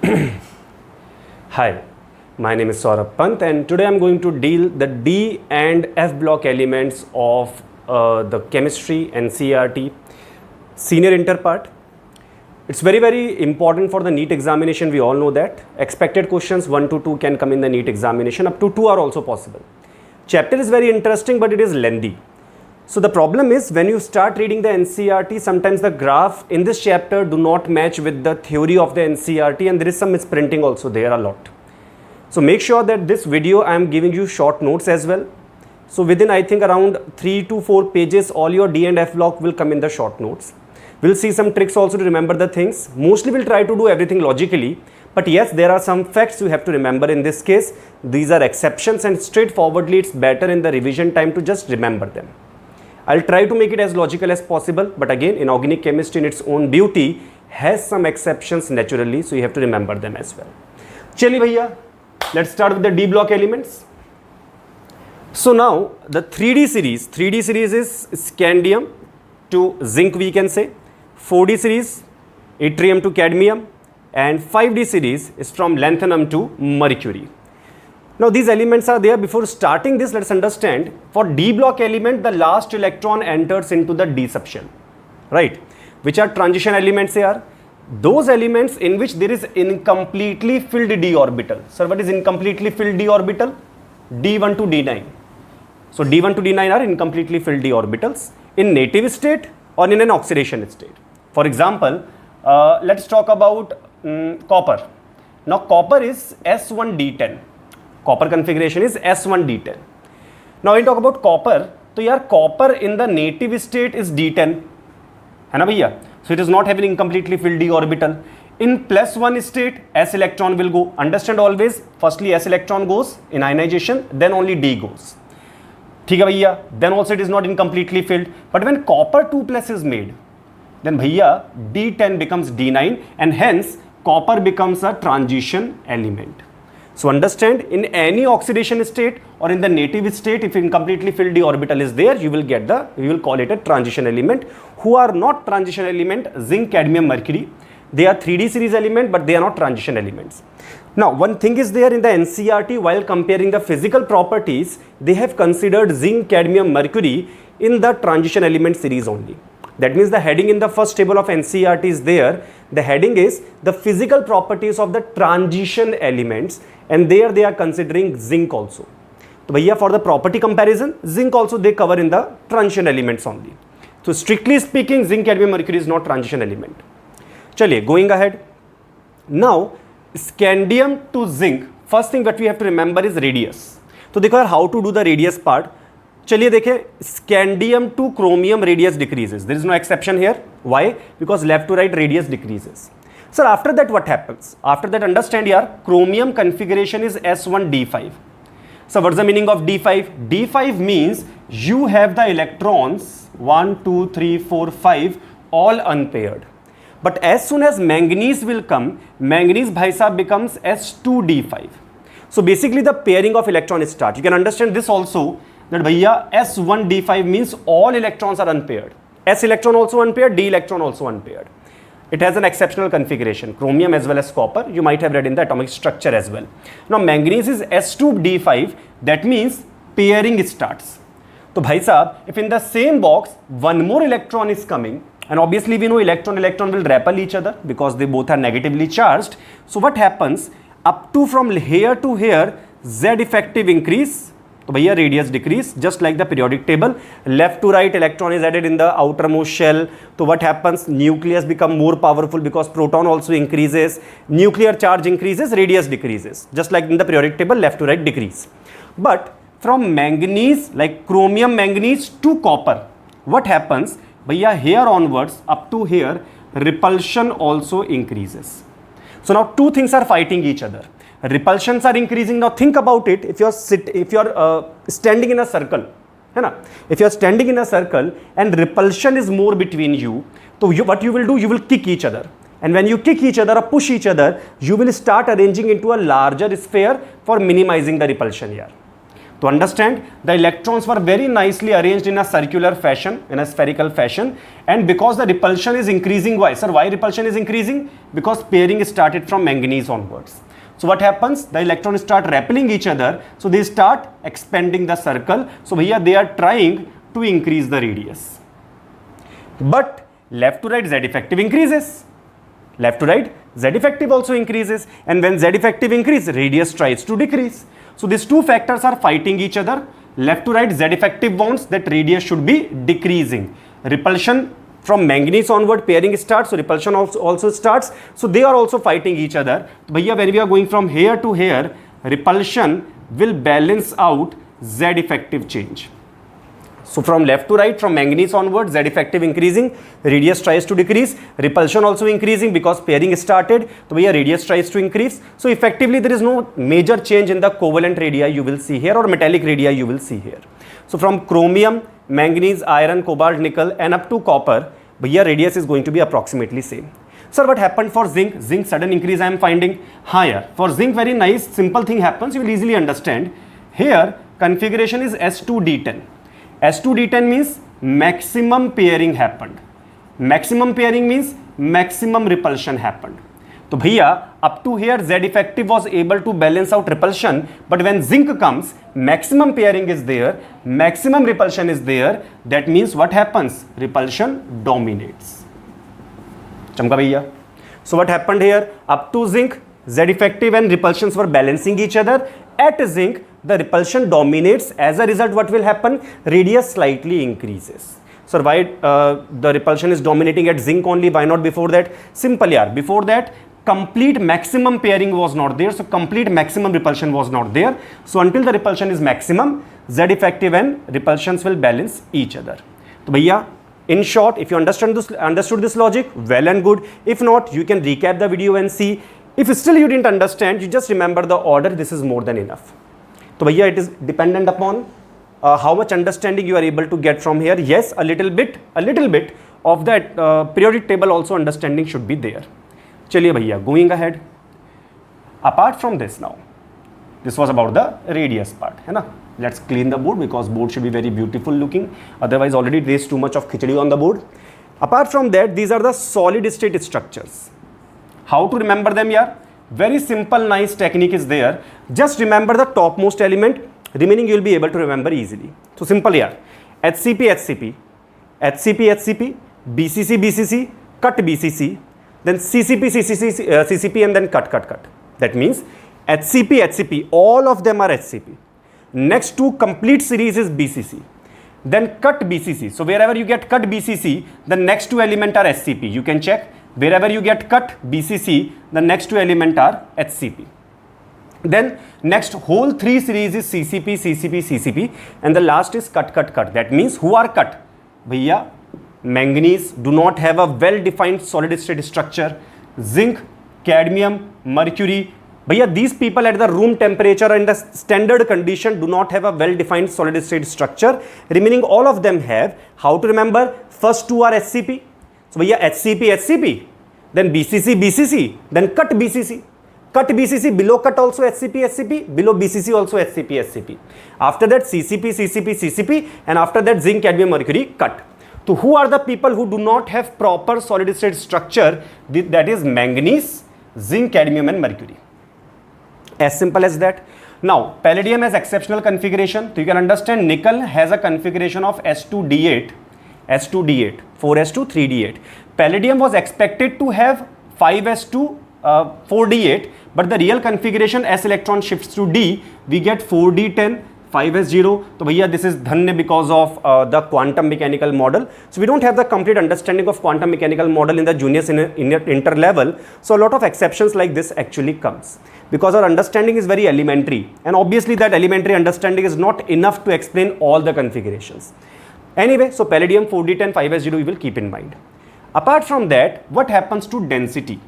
Hi, my name is Saurabh Pant and today I'm going to deal the D and F block elements of the chemistry NCERT senior inter part. It's very important for the NEET examination. We all know that expected questions 1 to 2 can come in the NEET examination, up to 2 are also possible. Chapter is very interesting but it is lengthy. So the problem is when you start reading the NCERT, sometimes the graph in this chapter do not match with the theory of the NCERT and there is some misprinting also there a lot. So make sure that this video I am giving you short notes as well. So within I think around 3 to 4 pages all your D and F block will come in the short notes. We'll see some tricks also to remember the things. Mostly we'll try to do everything logically. But yes, there are some facts you have to remember in this case. These are exceptions and straightforwardly it's better in the revision time to just remember them. I'll try to make it as logical as possible, but again, inorganic chemistry in its own beauty has some exceptions naturally, so you have to remember them as well. Chali bhaiya, let's start with the D block elements. So now, the 3D series is scandium to zinc we can say, 4D series, yttrium to cadmium, and 5D series is from lanthanum to mercury. Now these elements are there. Before starting this, let's understand for D block element the last electron enters into the D subshell, right? Which are transition elements here. Those elements in which there is incompletely filled D orbital. Sir, what is incompletely filled D orbital? D1 to D9. So D1 to D9 are incompletely filled D orbitals in native state or in an oxidation state. For example, let's talk about copper. Now copper is S1D10. Copper configuration is S1D10. Now when we talk about copper, so here copper in the native state is D10. है ना भैया? So it is not having incompletely filled D orbital. In +1 state, S electron will go. Understand always, firstly S electron goes in ionization, then only D goes. ठीक है भैया? Then also it is not incompletely filled. But when copper 2+ is made, then भैया D10 becomes D9 and hence copper becomes a transition element. So understand, in any oxidation state or in the native state, if incompletely filled D orbital is there, you will call it a transition element. Who are not transition element? Zinc, cadmium, mercury. They are 3D series element, but they are not transition elements. Now, one thing is there in the NCERT, while comparing the physical properties, they have considered zinc, cadmium, mercury in the transition element series only. That means the heading in the first table of NCERT is there. The heading is the physical properties of the transition elements, and there they are considering zinc also. So bhaiya, for the property comparison, zinc also they cover in the transition elements only. So strictly speaking, zinc, cadmium, mercury is not transition element. Chaliye, going ahead. Now, scandium to zinc, first thing that we have to remember is radius. So देखो यार, how to do the radius part. चलिए देखें, scandium to chromium radius decreases. There is no exception here. Why? Because left to right radius decreases. Sir, after that what happens? After that, understand here, chromium configuration is S1D5. So what's the meaning of D5? D5 means you have the electrons 1, 2, 3, 4, 5 all unpaired. But as soon as manganese will come, manganese bhai sahab becomes S2D5. So basically the pairing of electrons start. You can understand this also, that bhaiya S1D5 means all electrons are unpaired. S electron also unpaired, D electron also unpaired. It has an exceptional configuration, chromium as well as copper. You might have read in the atomic structure as well. Now manganese is S2D5, that means pairing starts. So bhai sahab, if in the same box one more electron is coming, and obviously we know electron will repel each other because they both are negatively charged. So what happens? Up to from here to here, Z effective increase. So bhaiya radius decrease, just like the periodic table. Left to right electron is added in the outermost shell. So what happens? Nucleus become more powerful because proton also increases. Nuclear charge increases, radius decreases. Just like in the periodic table, left to right decrease. But from manganese, like chromium manganese to copper, what happens? Bhaiya here onwards, up to here, repulsion also increases. So now two things are fighting each other. Repulsions are increasing. Now think about it. If you're standing in a circle, है ना? If you're standing in a circle and repulsion is more between you, so what you will do? You will kick each other. And when you kick each other or push each other, you will start arranging into a larger sphere for minimizing the repulsion here. To understand, the electrons were very nicely arranged in a circular fashion, in a spherical fashion, and because the repulsion is increasing, why? Sir, why repulsion is increasing? Because pairing started from manganese onwards. So what happens? The electrons start repelling each other, so they start expanding the circle. So here they are trying to increase the radius. But left to right Z effective increases. Left to right Z effective also increases, and when Z effective increases, radius tries to decrease. So these two factors are fighting each other. Left to right Z effective wants that radius should be decreasing. Repulsion from manganese onward, pairing starts, so repulsion also starts. So they are also fighting each other. But here when we are going from here to here, repulsion will balance out Z effective change. So from left to right, from manganese onward, Z effective increasing, radius tries to decrease, repulsion also increasing because pairing started, so here radius tries to increase. So effectively there is no major change in the covalent radii you will see here, or metallic radii you will see here. So from chromium, manganese, iron, cobalt, nickel and up to copper, but here radius is going to be approximately same. Sir, what happened for zinc? Zinc sudden increase I am finding higher. For zinc, very nice simple thing happens, you will easily understand. Here configuration is S2D10. S2D10 means maximum pairing happened. Maximum pairing means maximum repulsion happened. So bhaiya, up to here Z effective was able to balance out repulsion, but when zinc comes, maximum pairing is there, maximum repulsion is there. That means what happens? Repulsion dominates. Chamka bhaiya. So what happened here? Up to zinc, Z effective and repulsions were balancing each other. At zinc, the repulsion dominates. As a result, what will happen? Radius slightly increases. So why the repulsion is dominating at zinc only? Why not before that? Simple yaar. Before that, complete maximum pairing was not there. So complete maximum repulsion was not there. So until the repulsion is maximum, Z effective and repulsions will balance each other. So bhaiya, in short, if you understood this logic, well and good. If not, you can recap the video and see. If still you didn't understand, you just remember the order. This is more than enough. So bhaiya, it is dependent upon how much understanding you are able to get from here. Yes, a little bit of that periodic table also understanding should be there. Chaliye bhaiya, going ahead. Apart from this now, this was about the radius part, hai na? Let's clean the board because board should be very beautiful looking. Otherwise, already there is too much of khichdi on the board. Apart from that, these are the solid state structures. How to remember them here? Very simple, nice technique is there. Just remember the topmost element, remaining you will be able to remember easily. So simple here. HCP, HCP, HCP, HCP, BCC, BCC, cut BCC, then CCP, CCC, CCP and then cut, cut, cut. That means HCP, HCP, all of them are HCP. Next to complete series is BCC. Then cut BCC. So wherever you get cut BCC, the next two elements are SCP. You can check. Wherever you get cut BCC, the next two elements are HCP. Then next whole three series is CCP, CCP, CCP, and the last is cut, cut, cut. That means who are cut? Bhaiya, manganese do not have a well-defined solid state structure. Zinc, cadmium, mercury. Bhaiya, these people at the room temperature and the standard condition do not have a well-defined solid state structure. Remaining all of them have. How to remember? First two are SCP. So bhaiya, HCP, HCP, then BCC, BCC, then cut BCC. Cut BCC, below cut also HCP, SCP, below BCC also HCP, SCP. After that CCP, CCP, CCP, and after that zinc, cadmium, mercury, cut. So who are the people who do not have proper solid state structure? That is manganese, zinc, cadmium and mercury. As simple as that. Now, palladium has exceptional configuration. So you can understand nickel has a configuration of S2D8, S2D8, 4s2, 3d8. Palladium was expected to have 5s2, 4d8, but the real configuration as electron shifts to D, we get 4d10, 5s0. So bhaiya, this is dhanya because of the quantum mechanical model. So we don't have the complete understanding of quantum mechanical model in the junior inter level. So a lot of exceptions like this actually comes because our understanding is very elementary, and obviously that elementary understanding is not enough to explain all the configurations. Anyway, so palladium 4d10, 5s0 we will keep in mind. Apart from that, what happens to density?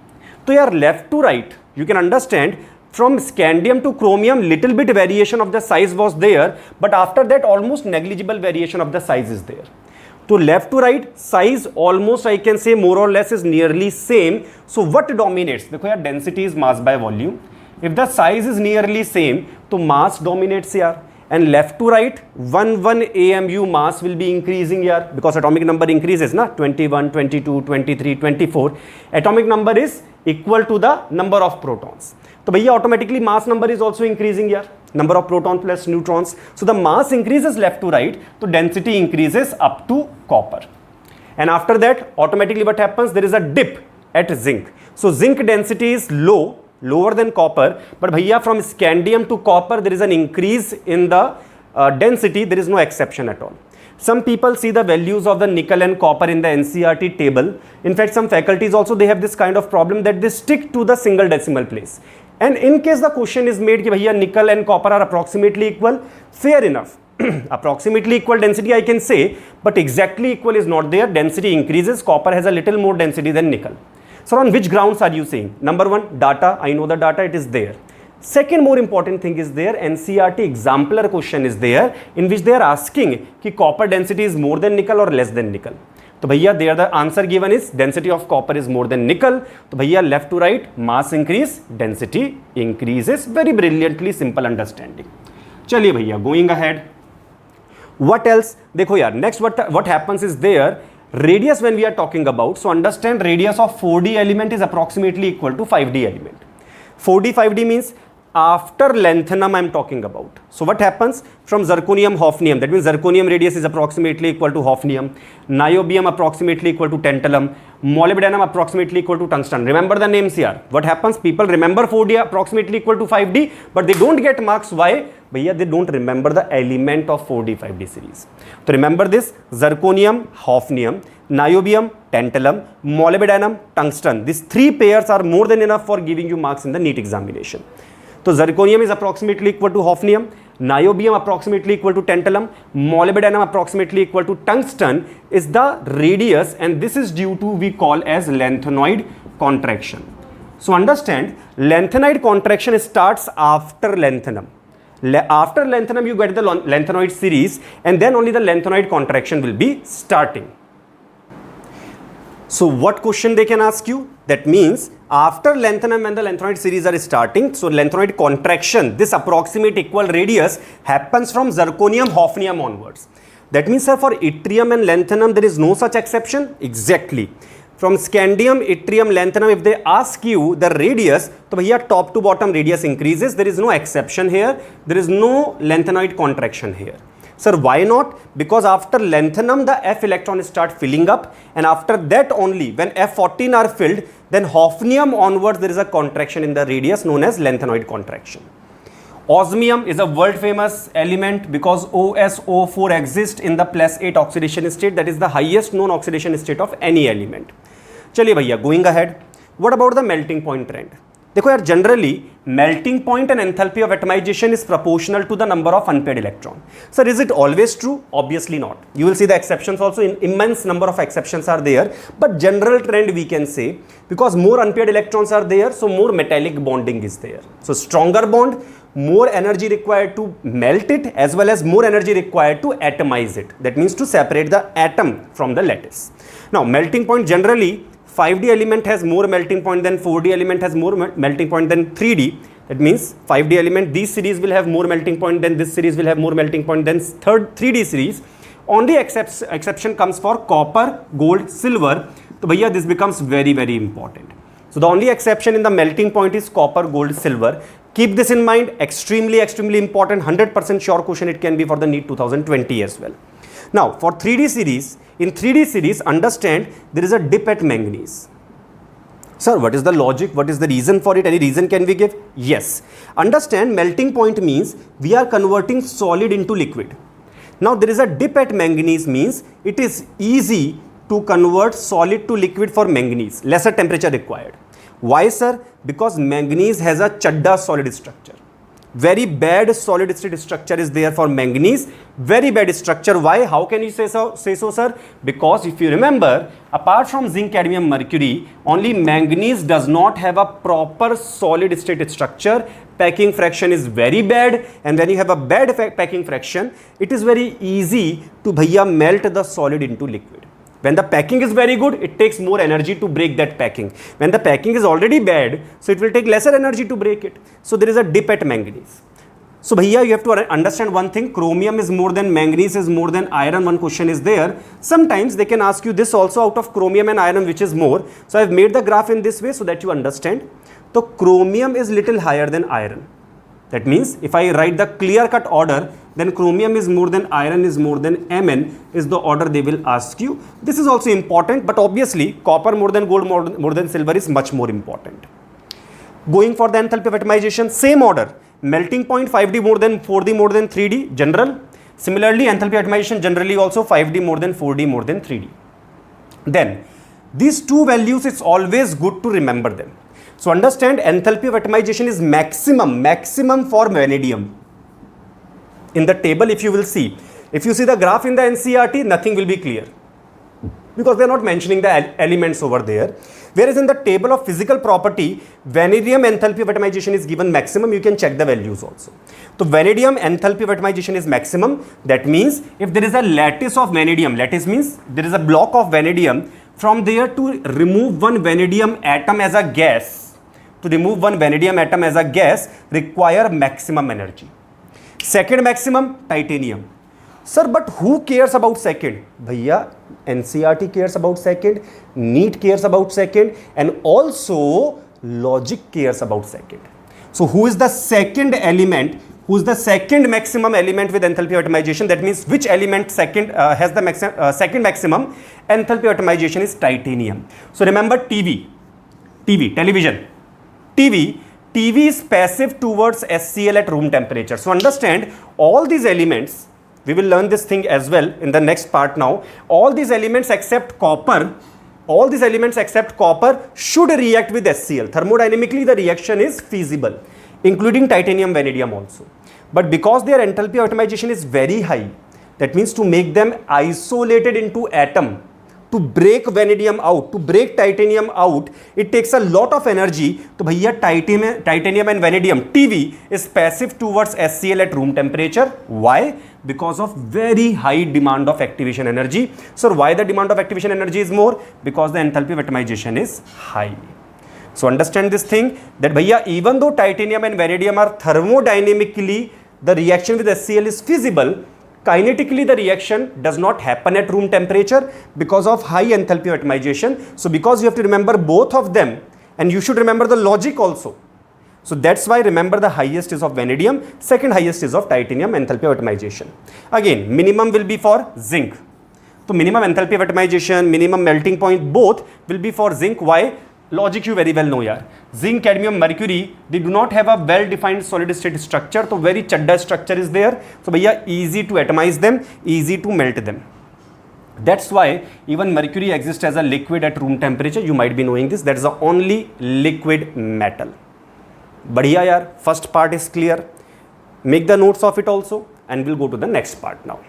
So here left to right, you can understand from scandium to chromium, little bit variation of the size was there, but after that almost negligible variation of the size is there. So left to right, size almost I can say more or less is nearly same. So what dominates? देखो यार, density is mass by volume. If the size is nearly same, तो mass dominates यार. and left to right 1 AMU mass will be increasing here because atomic number increases na, 21, 22, 23, 24. Atomic number is equal to the number of protons. So bhaiya automatically mass number is also increasing here, number of protons plus neutrons. So the mass increases left to right, so density increases up to copper. And after that automatically what happens, there is a dip at zinc. So zinc density is lower than copper, but bhaiya from scandium to copper there is an increase in the density. There is no exception at all. Some people see the values of the nickel and copper in the NCERT table. In fact, some faculties also, they have this kind of problem that they stick to the single decimal place. And in case the question is made ki bhaiya nickel and copper are approximately equal, fair enough. Approximately equal density I can say, but exactly equal is not there. Density increases, copper has a little more density than nickel. So on which grounds are you saying? Number one, data. I know the data, it is there. Second more important thing is there, NCERT exemplar question is there in which they are asking ki copper density is more than nickel or less than nickel. So bhaiya there the answer given is density of copper is more than nickel. So bhaiya left to right, mass increase, density increases. Very brilliantly simple understanding. Chaliye bhaiya, going ahead. What else? Dekho yaar, next what happens is there, radius when we are talking about, so understand radius of 4D element is approximately equal to 5D element. 4D, 5D means after lanthanum I am talking about. So what happens from zirconium, hafnium, that means zirconium radius is approximately equal to hafnium, niobium approximately equal to tantalum, molybdenum approximately equal to tungsten. Remember the names here. What happens? People remember 4D approximately equal to 5D, but they don't get marks. Why? Bhaiya, they don't remember the element of 4D, 5D series. So remember this, zirconium, hafnium, niobium, tantalum, molybdenum, tungsten. These three pairs are more than enough for giving you marks in the NEET examination. So zirconium is approximately equal to hafnium, niobium approximately equal to tantalum, molybdenum approximately equal to tungsten is the radius, and this is due to we call as lanthanoid contraction. So understand, lanthanoid contraction starts after lanthanum. After lanthanum you get the lanthanoid series, and then only the lanthanoid contraction will be starting. So what question they can ask you? That means after lanthanum and the lanthanoid series are starting, so lanthanoid contraction, this approximate equal radius happens from zirconium, hafnium onwards. That means sir, for yttrium and lanthanum there is no such exception? Exactly. From scandium, yttrium, lanthanum, if they ask you the radius, so here top to bottom radius increases. There is no exception here. There is no lanthanoid contraction here. Sir, why not? Because after lanthanum, the F electrons start filling up, and after that only, when F14 are filled, then hafnium onwards there is a contraction in the radius known as lanthanoid contraction. Osmium is a world famous element because OSO4 exists in the +8 oxidation state, that is the highest known oxidation state of any element. Chaliye bhaiya, going ahead. What about the melting point trend? देखो यार, generally melting point and enthalpy of atomization is proportional to the number of unpaired electron. Sir, is it always true? Obviously not. You will see the exceptions also. In immense number of exceptions are there, but general trend we can say, because more unpaired electrons are there, so more metallic bonding is there. So stronger bond, more energy required to melt it, as well as more energy required to atomize it. That means to separate the atom from the lattice. Now melting point, generally 5D element has more melting point than 4D element has more melting point than 3D. That means 5D element, these series will have more melting point than this series will have more melting point than 3D series. Only exception comes for copper, gold, silver. So bhaiya, this becomes very, very important. So the only exception in the melting point is copper, gold, silver. Keep this in mind, extremely, extremely important, 100% sure question it can be for the NEET 2020 as well. Now for 3D series, in 3D series, understand there is a dip at manganese. Sir, what is the logic? What is the reason for it? Any reason can we give? Yes. Understand, melting point means we are converting solid into liquid. Now there is a dip at manganese means it is easy to convert solid to liquid for manganese, lesser temperature required. Why sir? Because manganese has a chadda solid structure. Very bad solid state structure is there for manganese. Very bad structure. Why? How can you say so, sir? Because if you remember, apart from zinc, cadmium, mercury, only manganese does not have a proper solid state structure. Packing fraction is very bad, and when you have a bad packing fraction, it is very easy to bhaiya melt the solid into liquid. When the packing is very good, it takes more energy to break that packing. When the packing is already bad, so it will take lesser energy to break it. So there is a dip at manganese. So bhaiya, you have to understand one thing, chromium is more than manganese is more than iron. One question is there. Sometimes they can ask you this also, out of chromium and iron which is more. So I have made the graph in this way so that you understand. So chromium is little higher than iron. That means if I write the clear cut order, then chromium is more than iron is more than Mn is the order they will ask you. This is also important, but obviously copper more than gold more than silver is much more important. Going for the enthalpy of atomization, same order. Melting point 5D more than 4D more than 3D, general. Similarly, enthalpy atomization generally also 5D more than 4D more than 3D. Then, these two values, it's always good to remember them. So, understand enthalpy of atomization is maximum for vanadium. In the table, if you will see, if you see the graph in the NCERT, nothing will be clear, because they are not mentioning the elements over there. Whereas in the table of physical property, vanadium enthalpy of atomization is given maximum. You can check the values also. So vanadium enthalpy of atomization is maximum. That means if there is a lattice of vanadium, lattice means there is a block of vanadium, from there to remove one vanadium atom as a gas, require maximum energy. Second maximum, titanium. Sir, but who cares about second? Bhaiya, NCERT cares about second, NEET cares about second, and also logic cares about second. So who is the second element? Who is the second maximum element with enthalpy of atomization? That means which element second has the second maximum enthalpy of atomization is titanium. So remember television. TV is passive towards SCl at room temperature. So understand all these elements. We will learn this thing as well in the next part now. All these elements except copper should react with SCl. Thermodynamically, the reaction is feasible, including titanium, vanadium also. But because their enthalpy of atomization is very high, that means to make them isolated into atom, to break vanadium out, to break titanium out, it takes a lot of energy. So bhaiya, titanium and vanadium, TV, is passive towards SCl at room temperature. Why? Because of very high demand of activation energy. So why the demand of activation energy is more? Because the enthalpy of atomization is high. So understand this thing, that bhaiya, even though titanium and vanadium are thermodynamically, the reaction with SCl is feasible, kinetically the reaction does not happen at room temperature because of high enthalpy of atomization. So because you have to remember both of them, and you should remember the logic also. So that's why remember the highest is of vanadium, second highest is of titanium enthalpy of atomization. Again, minimum will be for zinc. So minimum enthalpy of atomization, minimum melting point, both will be for zinc. Why? Logic you very well know yaar. Zinc, cadmium, mercury, they do not have a well-defined solid state structure. So very chadda structure is there. So bhaiya, easy to atomize them, easy to melt them. That's why even mercury exists as a liquid at room temperature. You might be knowing this. That is the only liquid metal. Badhiya yaar, first part is clear. Make the notes of it also, and we'll go to the next part now.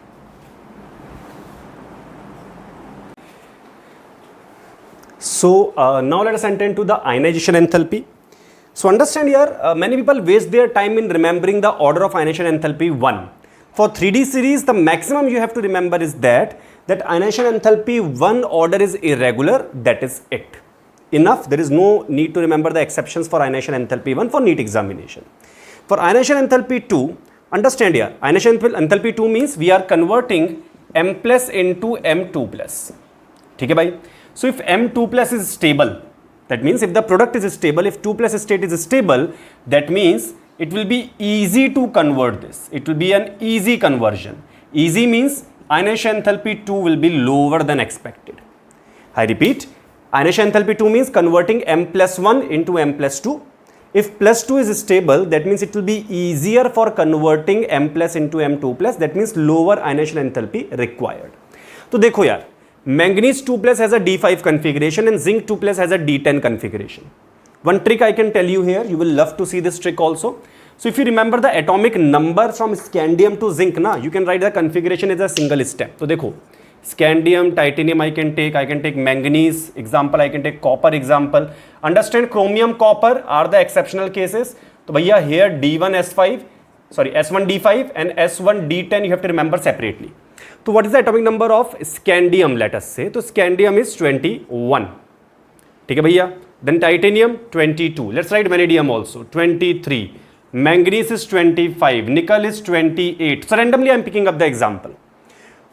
So now let us enter into the ionization enthalpy. So understand here, many people waste their time in remembering the order of ionization enthalpy 1. For 3D series, the maximum you have to remember is that ionization enthalpy 1 order is irregular, that is it. Enough, there is no need to remember the exceptions for ionization enthalpy 1 for NEET examination. For ionization enthalpy 2, understand here, ionization enthalpy 2 means we are converting M plus into M2 plus. Okay, bhai? So if M2 plus is stable, that means if the product is stable, if 2 plus state is stable, that means it will be easy to convert this. It will be an easy conversion. Easy means ionization enthalpy 2 will be lower than expected. I repeat, ionization enthalpy 2 means converting M plus 1 into M plus 2. If plus 2 is stable, that means it will be easier for converting M plus into M2 plus. That means lower ionization enthalpy required. So dekho yaar, manganese 2 plus has a D5 configuration and zinc 2 plus has a D10 configuration. One trick I can tell you here, you will love to see this trick also. So if you remember the atomic number from scandium to zinc, you can write the configuration as a single step. So dekho, scandium, titanium I can take manganese example, I can take copper example. Understand chromium, copper are the exceptional cases. So bhaiya, here S1 D5 and S1 D10 you have to remember separately. So what is the atomic number of scandium, let us say? So scandium is 21. Okay, bhaiya. Then titanium 22. Let's write vanadium also 23. manganese is 25, nickel is 28. So randomly I'm picking up the example.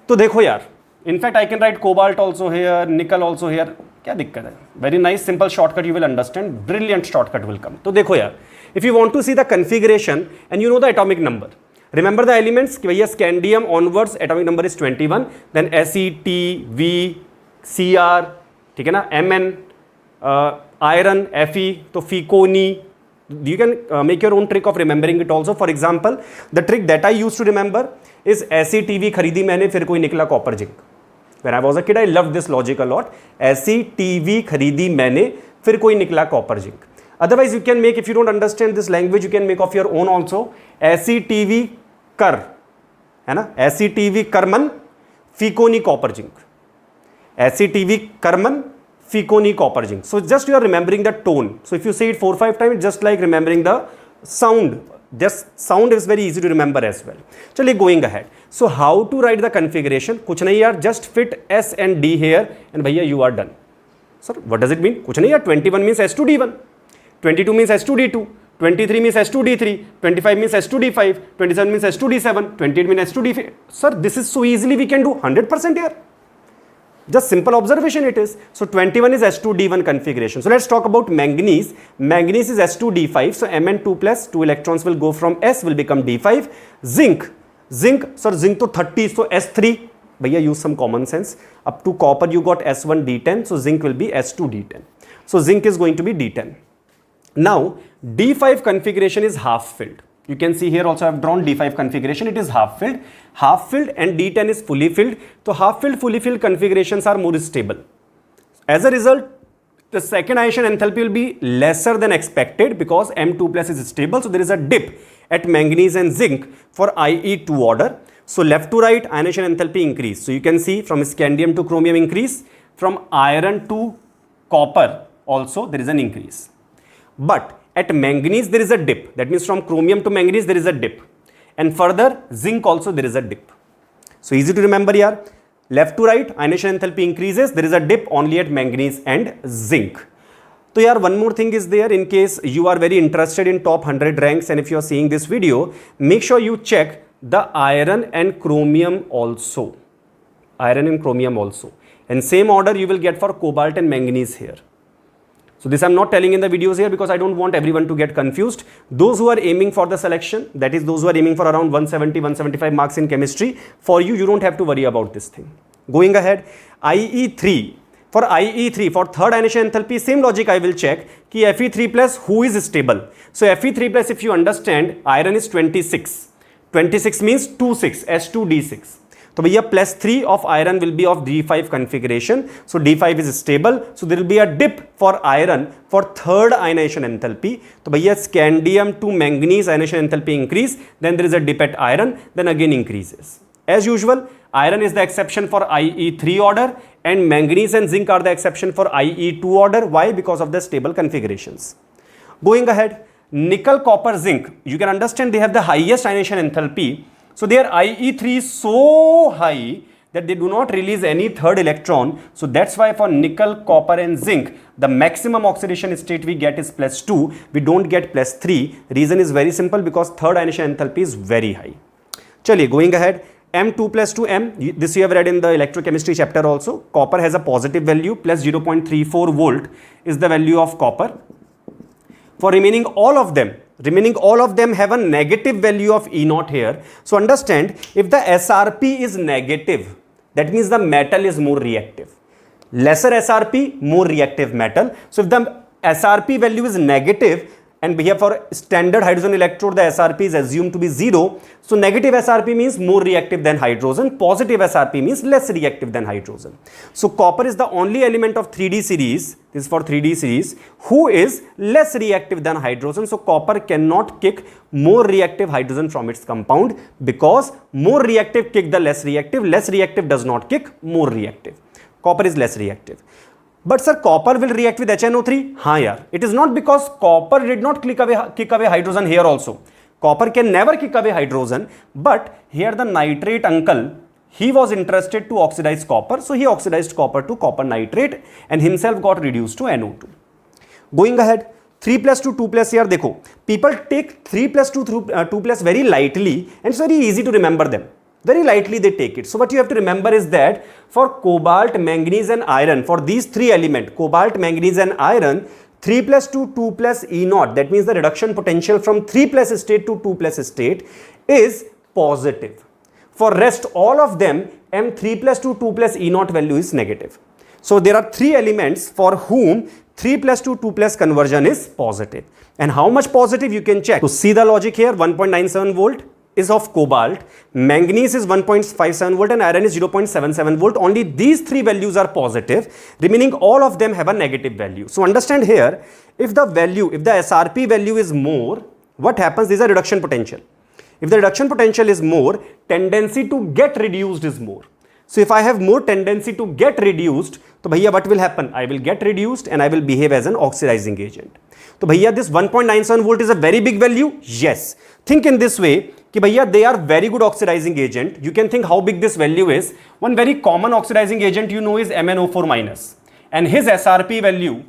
तो देखो यार, in fact I can write cobalt also here, nickel also here. क्या दिक्कत है? Very nice simple shortcut you will understand. Brilliant shortcut will come. तो देखो यार, if you want to see the configuration and you know the atomic number, remember the elements कि भैया scandium onwards atomic number is 21, then Se, T, V, Cr, ठीक है ना, Mn, iron, Fe, तो Ficoni. You can make your own trick of remembering it also. For example, the trick that I used to remember is SeTV खरीदी मैंने फिर कोई निकला copper zinc. When I was a kid, I loved this logic a lot. SeTV खरीदी मैंने फिर कोई निकला copper zinc. Otherwise, you can make, if you don't understand this language, you can make of your own also. SeTV कर, है ना? SeTV करमन फीकोनी कॉपर जिंक. SeTV करमन Ficoni copper zinc. So just you are remembering the tone. So if you say it 4-5 times, it's just like remembering the sound. Just sound is very easy to remember as well. चलिए going ahead. So how to write the configuration? कुछ नहीं यार, just fit S and D here and भैया you are done. Sir, what does it mean? कुछ नहीं यार, 21 means S2D1, 22 means S2D2, 23 means S2D3, 25 means S2D5, 27 means S2D7, 28 means S2D5. Sir, this is so easily we can do 100% here. Just simple observation it is. So 21 is S2D1 configuration. So let's talk about manganese. Manganese is S2D5. So Mn2 plus 2 electrons will go from S will become D5. Zinc. Zinc, sir, zinc to 30. So S3. Bhaiya, use some common sense. Up to copper you got S1 D10. So zinc will be S2 D10. So zinc is going to be D10. Now D5 configuration is half filled. You can see here also I have drawn D5 configuration. It is half filled. Half filled and D10 is fully filled. So half filled, fully filled configurations are more stable. As a result, the second ionization enthalpy will be lesser than expected because M2 plus is stable. So there is a dip at manganese and zinc for IE2 order. So left to right ionization enthalpy increase. So you can see from scandium to chromium increase, from iron to copper also there is an increase. But at manganese there is a dip. That means from chromium to manganese there is a dip. And further zinc also there is a dip. So easy to remember here. Left to right ionization enthalpy increases. There is a dip only at manganese and zinc. So here one more thing is there in case you are very interested in top 100 ranks and if you are seeing this video, make sure you check the iron and chromium also. Iron and chromium also. And same order you will get for cobalt and manganese here. So this I am not telling in the videos here because I don't want everyone to get confused. Those who are aiming for the selection, that is those who are aiming for around 170, 175 marks in chemistry, for you don't have to worry about this thing. Going ahead, IE3. For IE3, for third ionization enthalpy, same logic I will check ki Fe3 plus who is stable. So Fe3 plus, if you understand, iron is 26. 26 means 26, S2D6. So भैया plus 3 of iron will be of D5 configuration. So D5 is stable. So there will be a dip for iron for third ionization enthalpy. So भैया scandium to manganese ionization enthalpy increase. Then there is a dip at iron. Then again increases. As usual, iron is the exception for IE3 order and manganese and zinc are the exception for IE2 order. Why? Because of the stable configurations. Going ahead, nickel, copper, zinc. You can understand they have the highest ionization enthalpy. So their IE3 is so high that they do not release any third electron. So that's why for nickel, copper and zinc, the maximum oxidation state we get is +2. We don't get +3. Reason is very simple because third ionization enthalpy is very high. Chaliye, going ahead. M2 plus 2M, this you have read in the electrochemistry chapter also. Copper has a positive value, plus 0.34 volt is the value of copper. For remaining all of them have a negative value of E0 here. So understand, if the SRP is negative, that means the metal is more reactive. Lesser SRP, more reactive metal. So if the SRP value is negative, and here for standard hydrogen electrode, the SRP is assumed to be 0. So negative SRP means more reactive than hydrogen. Positive SRP means less reactive than hydrogen. So copper is the only element of 3D series, this is for 3D series, who is less reactive than hydrogen. So copper cannot kick more reactive hydrogen from its compound because more reactive kick the less reactive does not kick more reactive. Copper is less reactive. But sir, copper will react with HNO3? हाँ यार. It is not because copper did not kick away hydrogen here also. Copper can never kick away hydrogen. But here the nitrate uncle, he was interested to oxidize copper. So he oxidized copper to copper nitrate and himself got reduced to NO2. Going ahead, 3 plus 2, 2 plus here, देखो, people take 3 plus 2, 2 plus very lightly and it's very easy to remember them. Very lightly they take it. So what you have to remember is that for cobalt, manganese and iron, for these three elements, cobalt, manganese and iron, 3 plus 2, 2 plus E naught, that means the reduction potential from 3 plus state to 2 plus state is positive. For rest all of them, M3 plus 2, 2 plus E naught value is negative. So there are three elements for whom 3 plus 2, 2 plus conversion is positive. And how much positive you can check. So see the logic here, 1.97 volt is of cobalt, manganese is 1.57 volt and iron is 0.77 volt. Only these three values are positive, remaining all of them have a negative value. So understand here, if the SRP value is more, what happens? There is a reduction potential. If the reduction potential is more, tendency to get reduced is more. So if I have more tendency to get reduced, so bhaiya what will happen? I will get reduced and I will behave as an oxidizing agent. So bhaiya this 1.97 volt is a very big value? Yes. Think in this way, कि भैया they are very good oxidizing agent. You can think how big this value is. One very common oxidizing agent you know is MnO4 minus, and his SRP value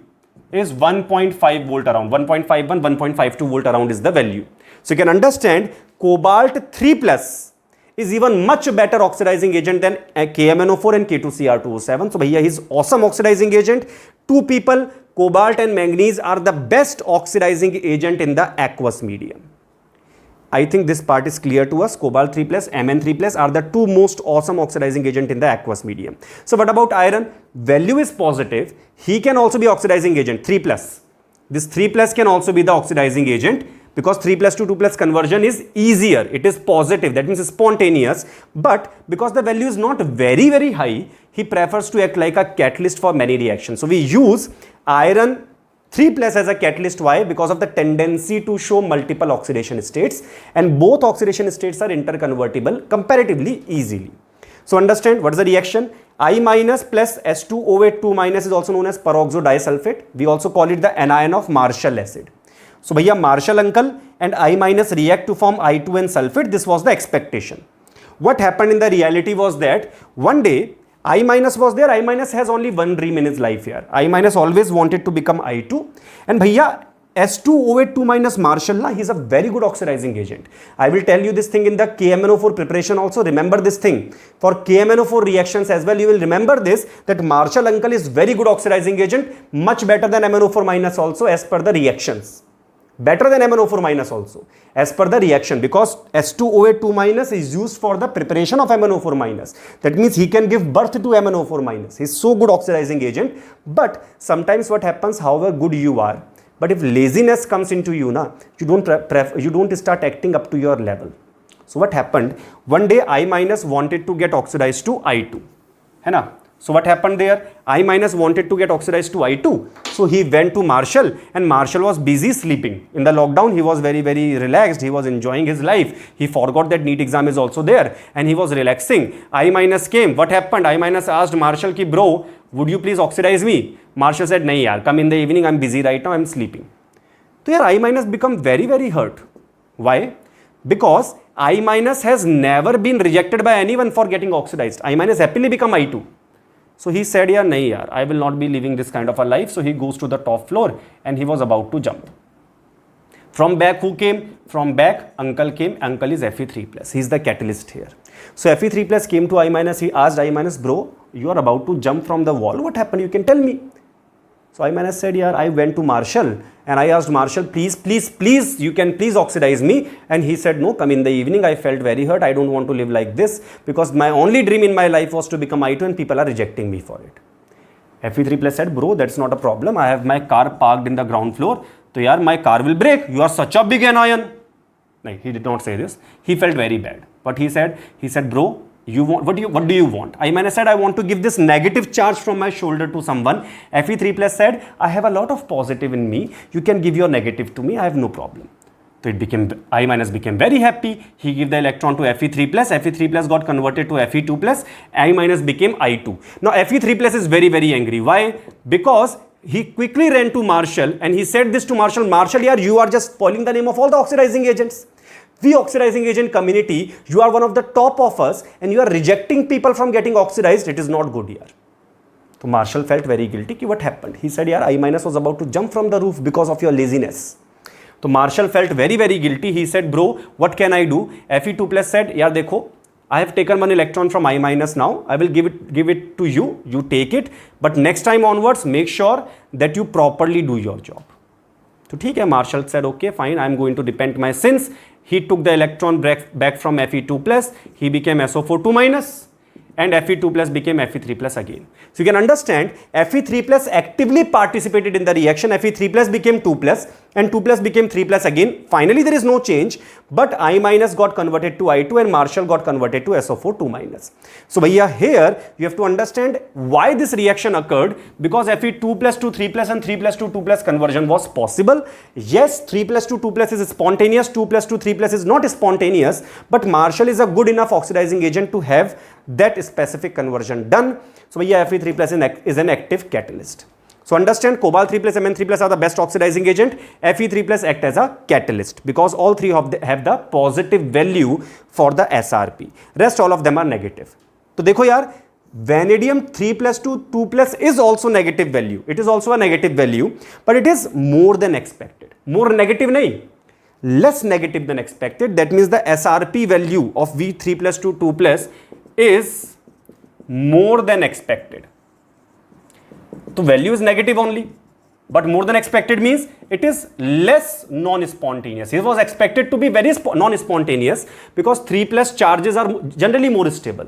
is 1.5 volt around, 1.51, 1.52 volt around is the value. So you can understand cobalt 3 plus is even much better oxidizing agent than KMnO4 and K2Cr2O7. So bhaiya he's awesome oxidizing agent. Two people, cobalt and manganese are the best oxidizing agent in the aqueous medium. I think this part is clear to us. Cobalt 3 plus, Mn3 plus are the two most awesome oxidizing agent in the aqueous medium. So what about iron? Value is positive. He can also be oxidizing agent, 3 plus. This 3 plus can also be the oxidizing agent because 3 plus to 2 plus conversion is easier. It is positive, that means it's spontaneous. But because the value is not very, very high, he prefers to act like a catalyst for many reactions. So we use iron 3 plus as a catalyst. Why? Because of the tendency to show multiple oxidation states, and both oxidation states are interconvertible comparatively easily. So understand what is the reaction? I minus plus S2O8 2 minus is also known as peroxodisulfate. We also call it the anion of Marshall acid. So bhaiya Marshall uncle and I minus react to form I2 and sulfate. This was the expectation. What happened in the reality was that one day I minus was there. I minus has only one dream in his life here. I minus always wanted to become I2. And bhaiya S2O8 2 minus Marshall, he is a very good oxidizing agent. I will tell you this thing in the KMnO4 preparation also. Remember this thing. For KMnO4 reactions as well, you will remember this, that Marshall uncle is very good oxidizing agent, much better than MnO4 minus also as per the reactions. Better than MnO4 minus also as per the reaction, because S2O8 2 minus is used for the preparation of MnO4 minus. That means he can give birth to MnO4 minus. He is so good oxidizing agent. But sometimes what happens, however good you are, but if laziness comes into you, you don't start acting up to your level. So what happened? One day I minus wanted to get oxidized to I2. है ना? So what happened there? I minus wanted to get oxidized to I2. So he went to Marshall, and Marshall was busy sleeping. In the lockdown, he was very, very relaxed. He was enjoying his life. He forgot that NEET exam is also there, and he was relaxing. I minus came. What happened? I minus asked Marshall ki, bro, would you please oxidize me? Marshall said, nahi yaar, come in the evening. I'm busy right now. I'm sleeping. So here I minus become very, very hurt. Why? Because I minus has never been rejected by anyone for getting oxidized. I minus happily become I2. So he said, yeah, nahi yaar, I will not be living this kind of a life. So he goes to the top floor and he was about to jump. From back, who came? From back, uncle came. Uncle is Fe3 plus. He's the catalyst here. So Fe3 plus came to I minus. He asked I minus, bro, you are about to jump from the wall. What happened? You can tell me. So I minus said, yeah, I went to Marshall and I asked Marshall, please, please, please, you can please oxidize me. And he said, no, come in the evening. I felt very hurt. I don't want to live like this because my only dream in my life was to become I2 and people are rejecting me for it. Fe3 plus said, bro, that's not a problem. I have my car parked in the ground floor. So yaar, my car will break. You are such a big anion. No, he did not say this. He felt very bad. But he said, bro, you want, what do you want? I minus said, I want to give this negative charge from my shoulder to someone. Fe3 plus said, I have a lot of positive in me. You can give your negative to me. I have no problem. So I minus became very happy. He gave the electron to Fe3 plus. Fe3 plus got converted to Fe2 plus. I minus became I2. Now Fe3 plus is very, very angry. Why? Because he quickly ran to Marshall and he said this to Marshall. Marshall, yaar, you are just spoiling the name of all the oxidizing agents. We oxidizing agent community, you are one of the top of us and you are rejecting people from getting oxidized. It is not good here. So Marshall felt very guilty. Ki what happened? He said, "Yaar, I minus was about to jump from the roof because of your laziness." So Marshall felt very, very guilty. He said, "Bro, what can I do?" Fe2 plus said, "Yaar, dekho, I have taken one electron from I minus now. I will give it to you. You take it. But next time onwards, make sure that you properly do your job." So ठीक है, Marshall said, "Okay, fine. I am going to repent my sins." He took the electron back from Fe2 plus. He became SO4 2 minus. And Fe2 plus became Fe3 plus again. So you can understand Fe3 plus actively participated in the reaction. Fe3 plus became 2 plus and 2 plus became 3 plus again. Finally, there is no change, but I minus got converted to I2 and Marshall got converted to SO4 2 minus. So bhaiya, here you have to understand why this reaction occurred, because Fe2 plus to 3 plus and 3 plus to 2 plus conversion was possible. Yes, 3 plus to 2 plus is spontaneous, 2 plus to 3 plus is not spontaneous, but Marshall is a good enough oxidizing agent to have that specific conversion done. So bhaiya, Fe3 plus is an active catalyst. So understand, cobalt 3 plus Mn3 plus are the best oxidizing agent. Fe3 plus act as a catalyst because all three have the positive value for the SRP. Rest all of them are negative. तो देखो यार, vanadium 3 plus to 2 plus is also negative value. It is also a negative value, but it is more than expected. More negative nahi, less negative than expected. That means the SRP value of V3 plus to 2 plus is more than expected. So value is negative only, but more than expected means it is less non-spontaneous. It was expected to be very non-spontaneous because 3 plus charges are generally more stable.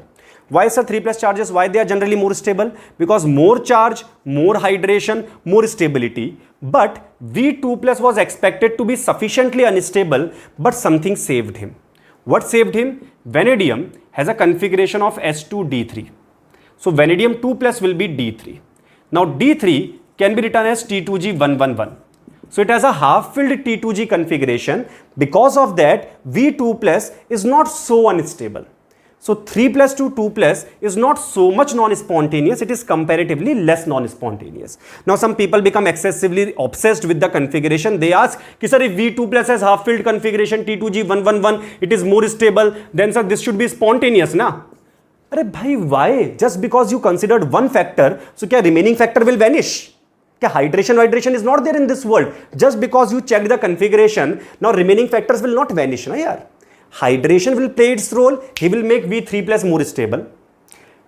Why, sir, 3 plus charges, why they are generally more stable? Because more charge, more hydration, more stability. But V2 plus was expected to be sufficiently unstable, but something saved him. What saved him? Vanadium has a configuration of S2D3. So vanadium 2 plus will be D3. Now D3 can be written as T2G111. So it has a half-filled T2G configuration. Because of that, V2 plus is not so unstable. So 3 plus to 2 plus is not so much non-spontaneous. It is comparatively less non-spontaneous. Now some people become excessively obsessed with the configuration. They ask, sir, if V2 plus has half-filled configuration T2G111, it is more stable, then sir, this should be spontaneous, na? अरे भाई, why? Just because you considered one factor, so क्या remaining factor will vanish? क्या hydration is not there in this world? Just because you checked the configuration, now remaining factors will not vanish, na yaar? Hydration will play its role. He will make V3 plus more stable.